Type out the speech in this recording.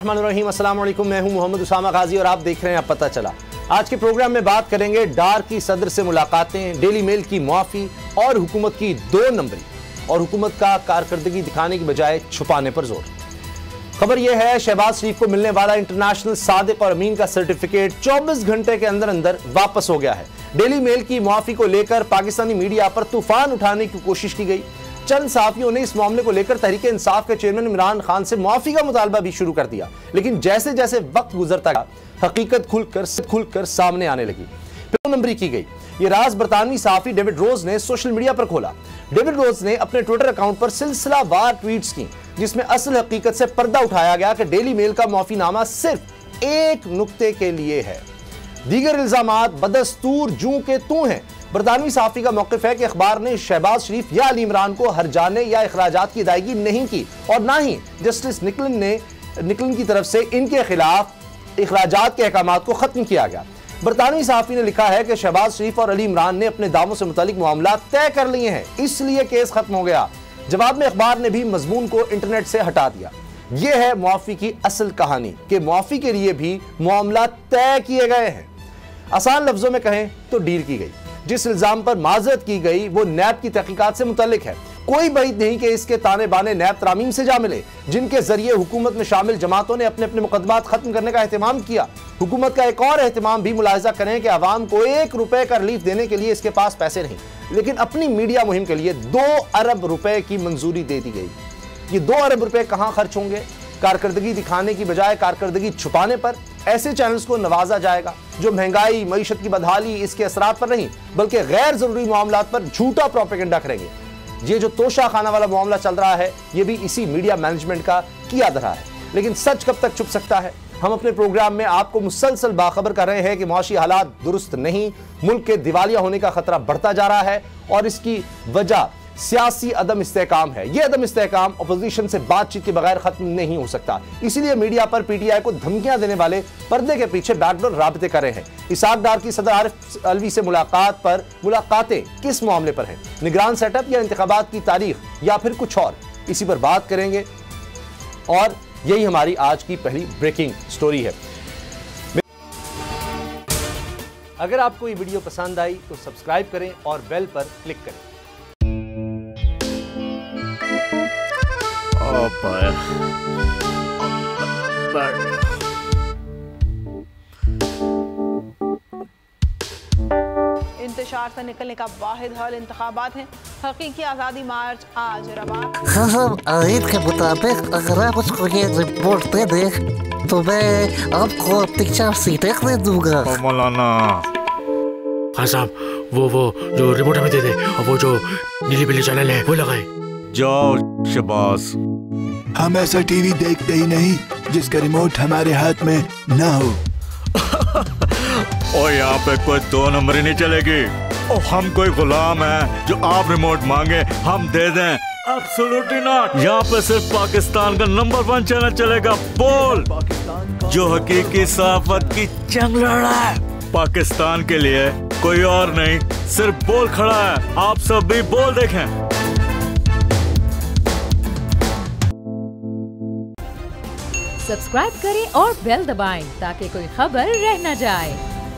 बिस्मिल्लाहिर्रहमानिर्रहीम, अस्सलाम वालेकुम। मैं हूं मोहम्मद उसामा गाजी और आप देख रहे हैं अब पता चला। आज के प्रोग्राम में बात करेंगे डार की सदर से मुलाकातें, डेली मेल की मुआफी और हुकूमत की 2 नंबरी और हुकूमत का कारकर्दगी दिखाने की बजाय छुपाने पर जोर। खबर यह है, शहबाज शरीफ को मिलने वाला इंटरनेशनल सादिक और अमीन का सर्टिफिकेट 24 घंटे के अंदर अंदर वापस हो गया है। डेली मेल की मुआफी को लेकर पाकिस्तानी मीडिया पर तूफान उठाने की कोशिश की गई। चंद सहाफियों ने इस मामले को लेकर तहरीक इंसाफ के चेयरमैन इमरान खान से मुआफी का मुतालबा भी शुरू कर दिया, लेकिन जैसे जैसे वक्त गुजरता गया हकीकत खुलकर सामने आने लगी। 2 नंबरी की गई। ये राज बरतानवी सहाफी डेविड रोज ने सोशल मीडिया पर खोला। डेविड रोज ने अपने ट्विटर अकाउंट पर सिलसिलावार ट्वीट्स की, जिसमें असल हकीकत से पर्दा उठाया गया कि डेली मेल का मुआफीनामा सिर्फ एक नुक्ते के लिए है। दीगर इल्जामात बदस्तूर जूं के तू हैं। बरतानवी सहाफी का मौक़िफ़ है कि अखबार ने शहबाज शरीफ या अली इमरान को हरजाने या अखराजात की अदायगी नहीं की और ना ही जस्टिस निकलन की तरफ से इनके खिलाफ अखराजात के अहकामात को खत्म किया गया। बरतानवी सहाफी ने लिखा है कि शहबाज शरीफ और अली इमरान ने अपने दावों से मुतालिक मामला तय कर लिए हैं, इसलिए केस खत्म हो गया। जवाब में अखबार ने भी मजमून को इंटरनेट से हटा दिया। यह है मुआफी की असल कहानी कि मुआफी के लिए भी मामला तय किए गए हैं। आसान लफ्जों में कहें तो डील की गई। जिस इल्जाम पर माजरत की गई वो नैब की तहकीकात से मुतल्लिक है। कोई बात नहीं कि इसके ताने बाने नैब तरामीम से जा मिले, जिनके जरिए हुकूमत में शामिल जमातों ने अपने अपने मुकदमात खत्म करने का एहतमाम किया। हुकूमत का एक और एहतमाम भी मुलाहिजा करें कि आवाम को 1 रुपए का रिलीफ देने के लिए इसके पास पैसे नहीं, लेकिन अपनी मीडिया मुहिम के लिए 2 अरब रुपए की मंजूरी दे दी गई। ये 2 अरब रुपए कहां खर्च होंगे? कारकर्दगी दिखाने की बजाय कारकर्दगी छुपाने पर। ऐसे चैनल्स को नवाजा जाएगा जो महंगाई, मईशत की बदहाली, इसके असरात पर नहीं बल्कि गैर जरूरी मामलात पर झूठा प्रोपेगेंडा करेंगे। ये जो तोशा खाना वाला मामला चल रहा है, ये भी इसी मीडिया मैनेजमेंट का किया धरा है। लेकिन सच कब तक छुप सकता है? हम अपने प्रोग्राम में आपको मुसलसल बाखबर कर रहे हैं कि मुआशी हालात दुरुस्त नहीं, मुल्क के दिवालिया होने का खतरा बढ़ता जा रहा है और इसकी वजह सियासी अदम इस्तेहकाम है। यह अदम इस्तेहकाम अपोजिशन से बातचीत के बगैर खत्म नहीं हो सकता। इसीलिए मीडिया पर पीटीआई को धमकियां देने वाले पर्दे के पीछे बैकडोर राबते कर रहे हैं। इसाक डार की सदर आरिफ अलवी से मुलाकातें किस मामले पर हैं? निगरान सेटअप या इंतखाबात की तारीख या फिर कुछ और? इसी पर बात करेंगे और यही हमारी आज की पहली ब्रेकिंग स्टोरी है। अगर आपको ये वीडियो पसंद आई तो सब्सक्राइब करें और बेल पर क्लिक करें। इंतशार से निकलने का वाहिद हल इंतखाबात है। हकीकी आज़ादी मार्च आज रवा। हाँ, आयत के मुताबिक अगर आप उसको ये रिपोर्ट दे दे तो मैं आपको 3-4 सीटें दे दूंगा। मौलाना हाँ साहब, वो जो रिमोट हमें दे दे और वो जो नीली पीली चैनल है वो लगाए। जाओ शहबाज, हम ऐसा टीवी देखते ही नहीं जिसका रिमोट हमारे हाथ में ना हो। और यहाँ पे कोई 2 नंबरी नहीं चलेगी। और हम कोई गुलाम है जो आप रिमोट मांगे हम दे दें? Absolutely not. यहाँ पे सिर्फ पाकिस्तान का नंबर 1 चैनल चलेगा, बोल, जो हकीकी सहाफत की जंग लड़ रहा है। पाकिस्तान के लिए कोई और नहीं, सिर्फ बोल खड़ा है। आप सब भी बोल देखें। सब्सक्राइब करें और बेल दबाएं ताकि कोई खबर रह न जाए।